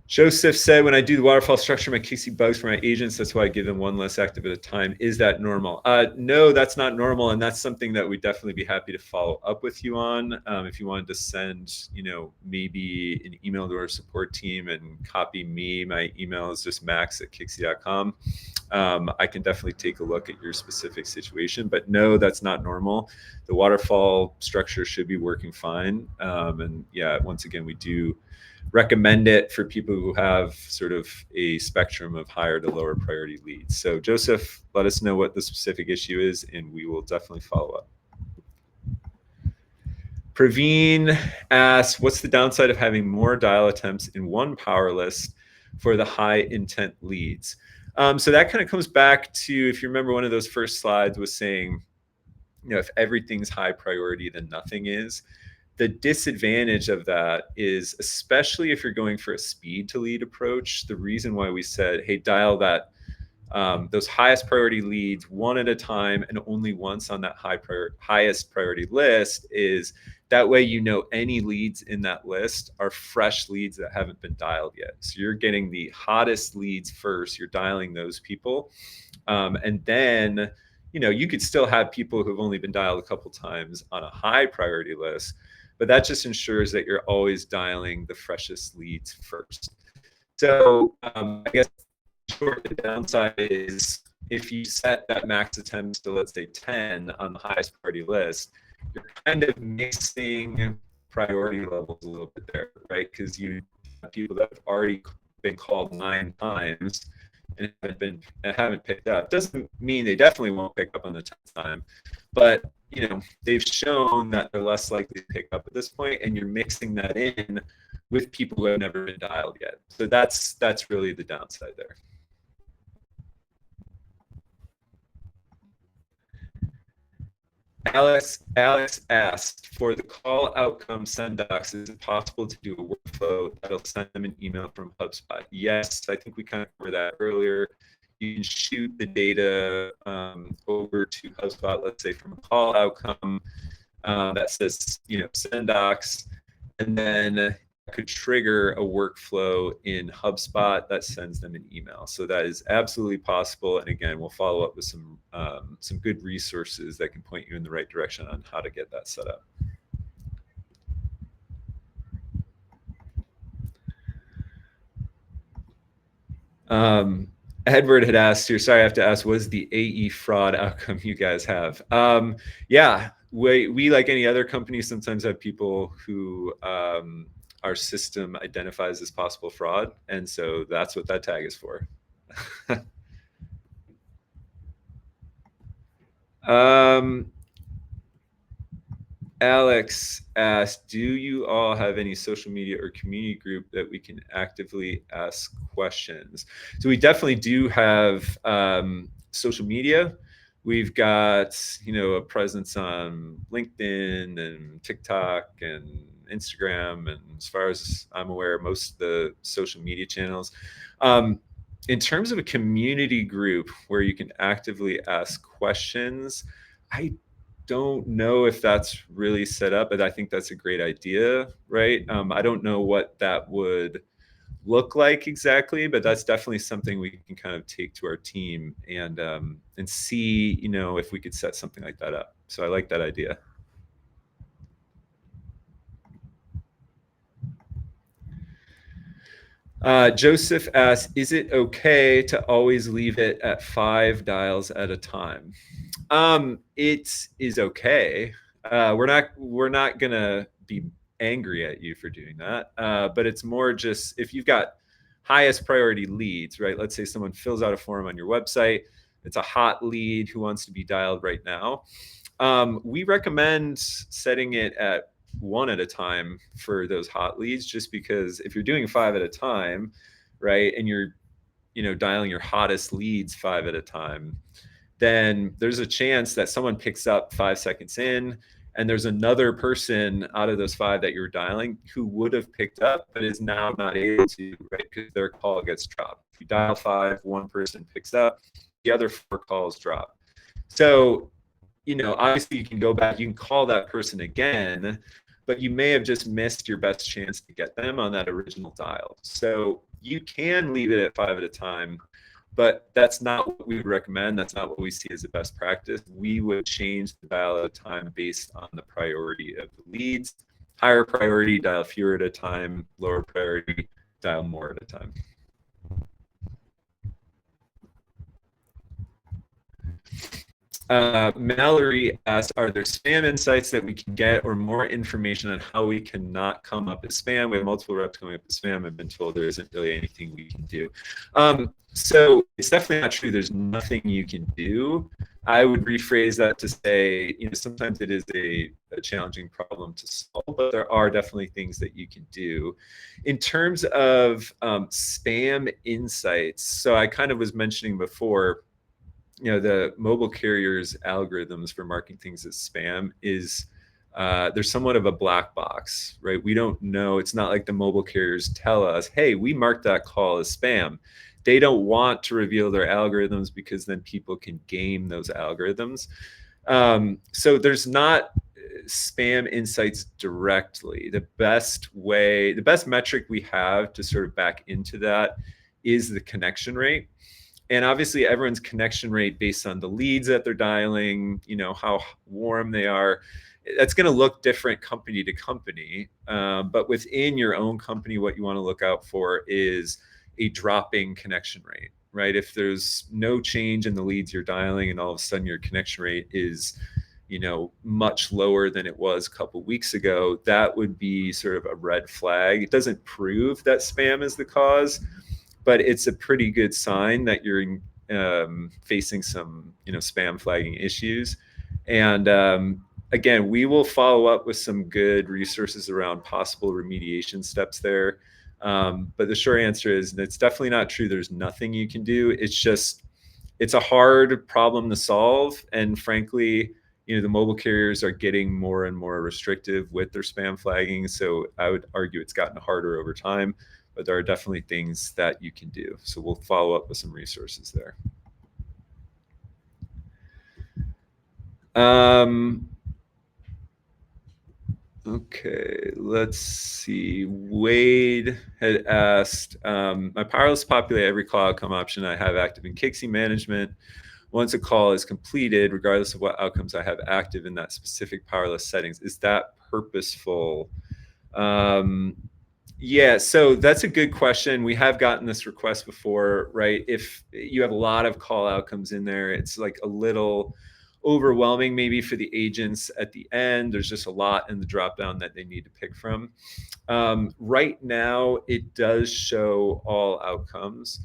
Joseph said, when I do the waterfall structure, my Kixie bugs for my agents. That's why I give them one less active at a time. Is that normal? No, that's not normal. And that's something that we'd definitely be happy to follow up with you on. If you wanted to send, maybe an email to our support team and copy me, my email is just max@kixie.com. I can definitely take a look at your specific situation, but no, that's not normal. The waterfall structure should be working fine. And yeah, once again, we do recommend it for people who have sort of a spectrum of higher to lower priority leads. So Joseph, let us know what the specific issue is, and we will definitely follow up. Praveen asks, what's the downside of having more dial attempts in one power list for the high intent leads? So that kind of comes back to, if you remember, one of those first slides was saying, if everything's high priority, then nothing is. The disadvantage of that is, especially if you're going for a speed to lead approach, the reason why we said, hey, dial that those highest priority leads one at a time and only once on that highest priority list is that way any leads in that list are fresh leads that haven't been dialed yet. So you're getting the hottest leads first, you're dialing those people. And then, you could still have people who've only been dialed a couple times on a high priority list, but that just ensures that you're always dialing the freshest leads first. So I guess the downside is if you set that max attempts to, let's say, 10 on the highest priority list, you're kind of mixing priority levels a little bit there, right? Because you have people that have already been called 9 times and haven't picked up. Doesn't mean they definitely won't pick up on the 10th time, but they've shown that they're less likely to pick up at this point, and you're mixing that in with people who have never been dialed yet. So that's really the downside there. Alex asked, for the call outcome send docs, is it possible to do a workflow that'll send them an email from HubSpot? Yes, I think we kind of covered that earlier. You can shoot the data over to HubSpot, let's say from a call outcome that says, send docs, and then could trigger a workflow in HubSpot that sends them an email. So that is absolutely possible. And again, we'll follow up with some good resources that can point you in the right direction on how to get that set up. Edward had asked here, sorry, I have to ask, what is the AE fraud outcome you guys have? Yeah, we like any other company, sometimes have people who our system identifies as possible fraud. And so that's what that tag is for. Alex asked, do you all have any social media or community group that we can actively ask questions? So we definitely do have social media. We've got, a presence on LinkedIn and TikTok and Instagram, and as far as I'm aware, most of the social media channels. In terms of a community group where you can actively ask questions, I don't know if that's really set up, but I think that's a great idea, right? I don't know what that would look like exactly, but that's definitely something we can kind of take to our team and see, if we could set something like that up. So I like that idea. Joseph asks, is it okay to always leave it at 5 dials at a time? It is okay. We're not gonna be angry at you for doing that, but it's more just if you've got highest priority leads, right? Let's say someone fills out a form on your website. It's a hot lead who wants to be dialed right now. We recommend setting it at one at a time for those hot leads, just because if you're doing 5 at a time, right, and you're dialing your hottest leads 5 at a time, then there's a chance that someone picks up 5 seconds in, and there's another person out of those 5 that you're dialing who would have picked up but is now not able to, right, because their call gets dropped. If you dial 5, one person picks up, the other 4 calls drop. So obviously you can go back, you can call that person again, but you may have just missed your best chance to get them on that original dial. So you can leave it at 5 at a time, but that's not what we would recommend. That's not what we see as the best practice. We would change the dial at a time based on the priority of the leads. Higher priority, dial fewer at a time. Lower priority, dial more at a time. Mallory asked, are there spam insights that we can get or more information on how we cannot come up as spam? We have multiple reps coming up as spam. I've been told there isn't really anything we can do. So it's definitely not true. There's nothing you can do. I would rephrase that to say, sometimes it is a challenging problem to solve, but there are definitely things that you can do. In terms of spam insights, so I kind of was mentioning before, the mobile carriers' algorithms for marking things as spam is they're somewhat of a black box, right? We don't know. It's not like the mobile carriers tell us, hey, we marked that call as spam. They don't want to reveal their algorithms because then people can game those algorithms. So there's not spam insights directly. The best metric we have to sort of back into that is the connection rate. And obviously everyone's connection rate based on the leads that they're dialing, how warm they are, that's going to look different company to company. But within your own company, what you want to look out for is a dropping connection rate, right? If there's no change in the leads you're dialing and all of a sudden your connection rate is, much lower than it was a couple of weeks ago, that would be sort of a red flag. It doesn't prove that spam is the cause, but it's a pretty good sign that you're facing some, spam flagging issues. And again, we will follow up with some good resources around possible remediation steps there. But the short answer is it's definitely not true. There's nothing you can do. It's a hard problem to solve. And frankly, the mobile carriers are getting more and more restrictive with their spam flagging. So I would argue it's gotten harder over time, but there are definitely things that you can do. So we'll follow up with some resources there. Okay, let's see. Wade had asked, my powerless populate every call outcome option I have active in Kixie management. Once a call is completed, regardless of what outcomes I have active in that specific powerless settings, is that purposeful? Yeah, so that's a good question. We have gotten this request before, right? If you have a lot of call outcomes in there, it's like a little overwhelming maybe for the agents at the end. There's just a lot in the dropdown that they need to pick from. Right now, it does show all outcomes.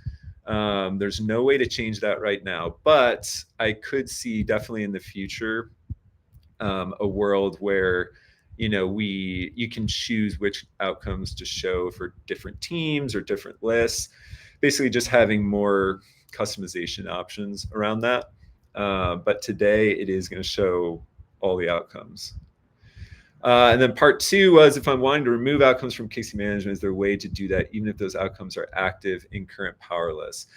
There's no way to change that right now, but I could see definitely in the future a world where you can choose which outcomes to show for different teams or different lists, basically just having more customization options around that. But today it is going to show all the outcomes. And then part 2 was, if I'm wanting to remove outcomes from Kixie management, is there a way to do that even if those outcomes are active in current powerless?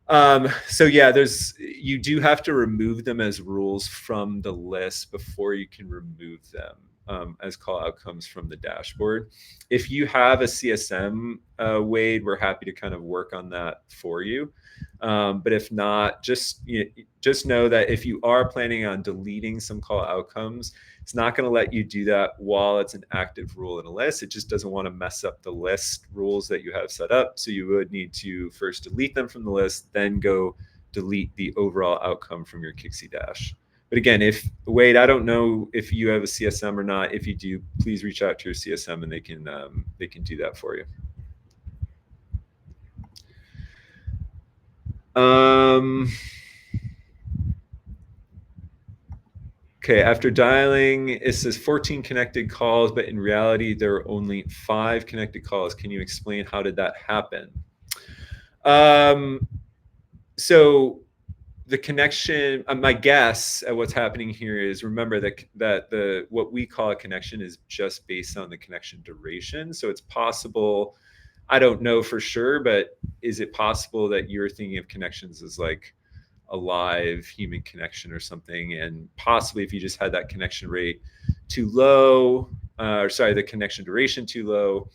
So yeah, you do have to remove them as rules from the list before you can remove them as call outcomes from the dashboard. If you have a CSM, Wade, we're happy to kind of work on that for you. But if not, just know that if you are planning on deleting some call outcomes, it's not going to let you do that while it's an active rule in a list. It just doesn't want to mess up the list rules that you have set up. So you would need to first delete them from the list, then go delete the overall outcome from your Kixie dash. But again, Wade, I don't know if you have a CSM or not. If you do, please reach out to your CSM and they can do that for you. Okay, after dialing, it says 14 connected calls, but in reality, there are only 5 connected calls. Can you explain how did that happen? So the connection, my guess at what's happening here is, remember that what we call a connection is just based on the connection duration. So it's possible, I don't know for sure, but is it possible that you're thinking of connections as like a live human connection or something, and possibly if you just had that connection rate too low, or sorry, the connection duration too low,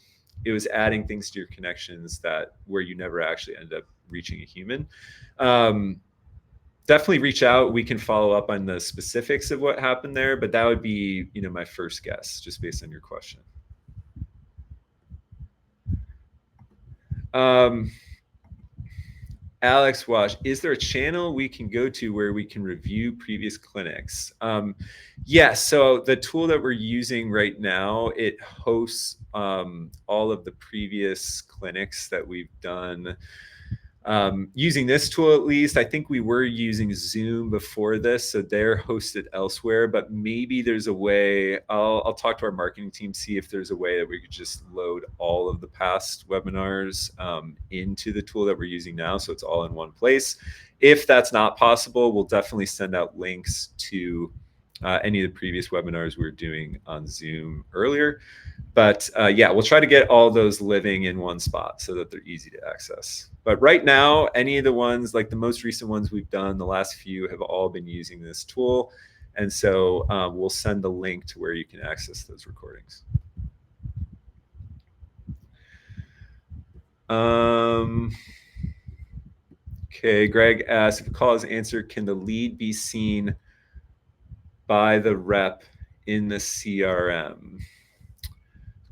it was adding things to your connections that where you never actually end up reaching a human. Definitely reach out. We can follow up on the specifics of what happened there, but that would be, my first guess just based on your question. Alex Wash, is there a channel we can go to where we can review previous clinics? Yes. So the tool that we're using right now, it hosts all of the previous clinics that we've done. Using this tool, at least, I think we were using Zoom before this, so they're hosted elsewhere, but maybe there's a way, I'll talk to our marketing team, see if there's a way that we could just load all of the past webinars into the tool that we're using now, so it's all in one place. If that's not possible, we'll definitely send out links to any of the previous webinars we were doing on Zoom earlier. But yeah, we'll try to get all those living in one spot so that they're easy to access. But right now, any of the ones, like the most recent ones we've done, the last few have all been using this tool. And so we'll send the link to where you can access those recordings. Okay, Greg asks, if a call is answered, can the lead be seen by the rep in the CRM?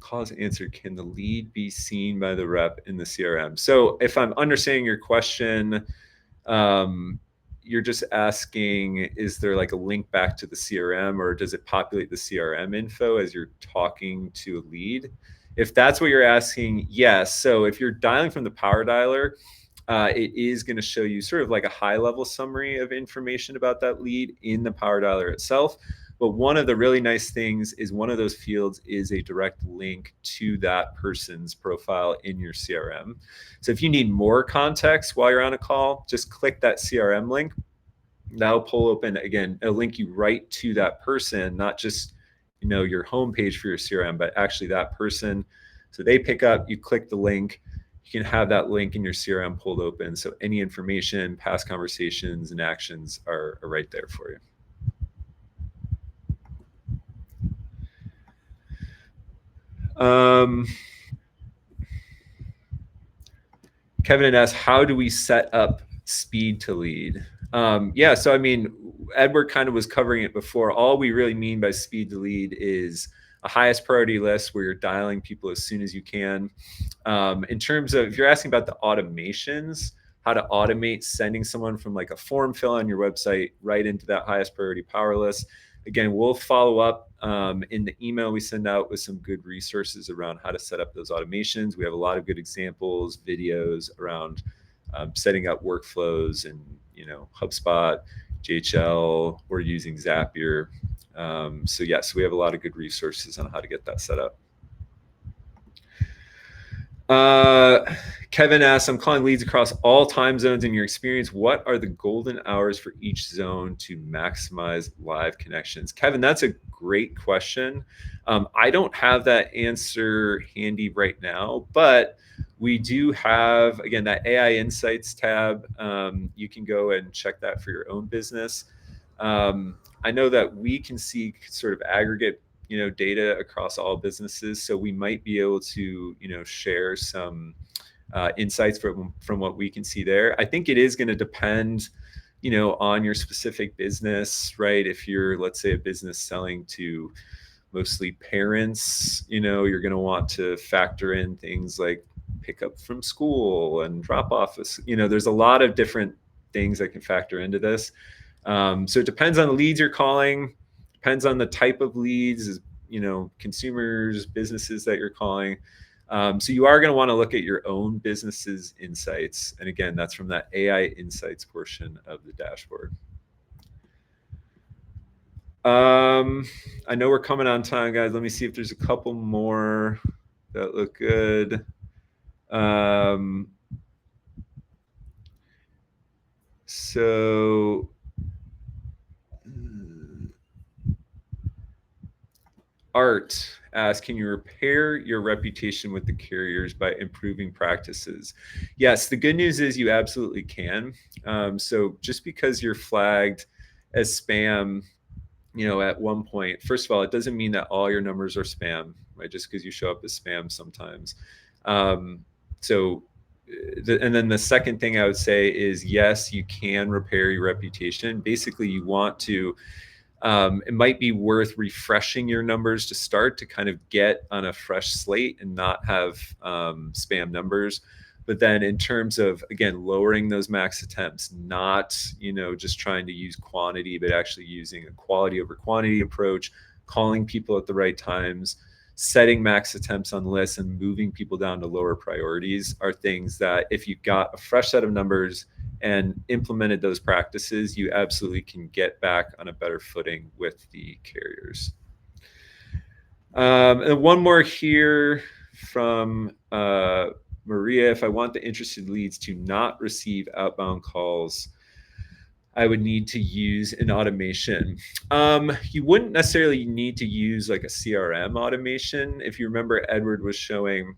Call is answered, can the lead be seen by the rep in the CRM? So if I'm understanding your question, you're just asking, is there like a link back to the CRM, or does it populate the CRM info as you're talking to a lead? If that's what you're asking, yes. So if you're dialing from the PowerDialer, it is going to show you sort of like a high-level summary of information about that lead in the PowerDialer itself. But one of the really nice things is one of those fields is a direct link to that person's profile in your CRM. So if you need more context while you're on a call, just click that CRM link. That'll pull open, again, it'll link you right to that person, not just your homepage for your CRM, but actually that person. So they pick up, you click the link, you can have that link in your CRM pulled open. So any information, past conversations, and actions are right there for you. Kevin asks, how do we set up speed to lead? Yeah, so I mean, Edward kind of was covering it before. All we really mean by speed to lead is a highest priority list where you're dialing people as soon as you can. In terms of, if you're asking about the automations, how to automate sending someone from like a form fill on your website right into that highest priority power list, again, we'll follow up in the email we send out with some good resources around how to set up those automations. We have a lot of good examples, videos around setting up workflows and HubSpot, JHL, we're using Zapier. So yes, we have a lot of good resources on how to get that set up. Kevin asks, I'm calling leads across all time zones. In your experience, what are the golden hours for each zone to maximize live connections? Kevin, that's a great question. I don't have that answer handy right now, but we do have, again, that AI Insights tab. You can go and check that for your own business. I know that we can see sort of aggregate data across all businesses. So we might be able to, share some insights from what we can see there. I think it is going to depend, on your specific business, right? If you're, let's say, a business selling to mostly parents, you're going to want to factor in things like pick up from school and drop off. There's a lot of different things that can factor into this. So it depends on the leads you're calling. Depends on the type of leads, consumers, businesses that you're calling. So you are going to want to look at your own business's insights. And again, that's from that AI Insights portion of the dashboard. I know we're coming on time, guys. Let me see if there's a couple more that look good. So Art asks, can you repair your reputation with the carriers by improving practices? Yes, the good news is you absolutely can. So just because you're flagged as spam, at one point, first of all, it doesn't mean that all your numbers are spam, right? Just because you show up as spam sometimes. And then the second thing I would say is, yes, you can repair your reputation. Basically, you want to, it might be worth refreshing your numbers to start to kind of get on a fresh slate and not have spam numbers. But then in terms of, again, lowering those max attempts, not, just trying to use quantity, but actually using a quality over quantity approach, calling people at the right times, setting max attempts on lists and moving people down to lower priorities are things that if you've got a fresh set of numbers and implemented those practices, you absolutely can get back on a better footing with the carriers. And one more here from Maria. If I want the interested leads to not receive outbound calls, I would need to use an automation. You wouldn't necessarily need to use like a CRM automation. If you remember, Edward was showing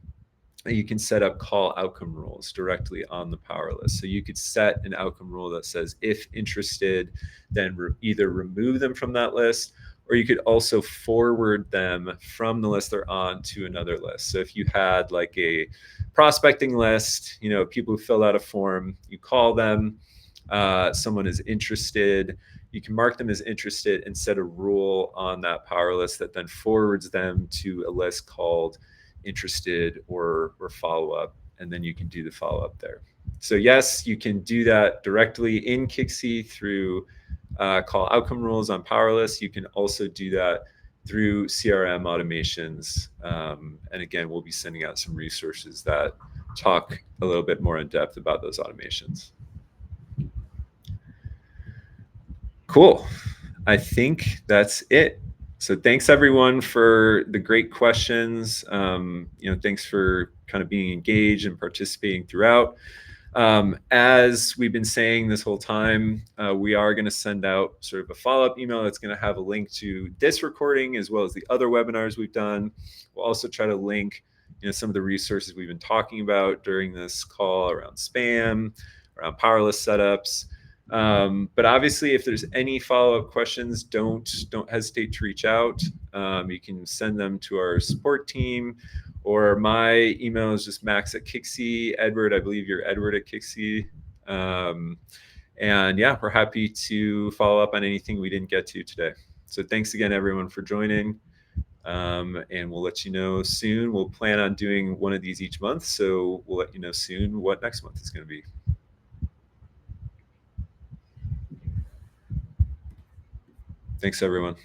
that you can set up call outcome rules directly on the power list. So you could set an outcome rule that says, if interested, then either remove them from that list, or you could also forward them from the list they're on to another list. So if you had like a prospecting list, people who fill out a form, you call them, someone is interested, you can mark them as interested and set a rule on that power list that then forwards them to a list called interested or follow-up, and then you can do the follow-up there. So yes, you can do that directly in Kixie through call outcome rules on power lists. You can also do that through CRM automations. And again, we'll be sending out some resources that talk a little bit more in depth about those automations. Cool. I think that's it. So thanks everyone for the great questions. Thanks for kind of being engaged and participating throughout. As we've been saying this whole time, we are going to send out sort of a follow-up email that's going to have a link to this recording as well as the other webinars we've done. We'll also try to link some of the resources we've been talking about during this call around spam, around powerless setups. But obviously, if there's any follow-up questions, don't hesitate to reach out. You can send them to our support team, or my email is just max@Kixie. Edward, I believe you're Edward at Kixie. And yeah, we're happy to follow up on anything we didn't get to today. So thanks again, everyone, for joining. And we'll let you know soon. We'll plan on doing one of these each month, so we'll let you know soon what next month is going to be. Thanks, everyone.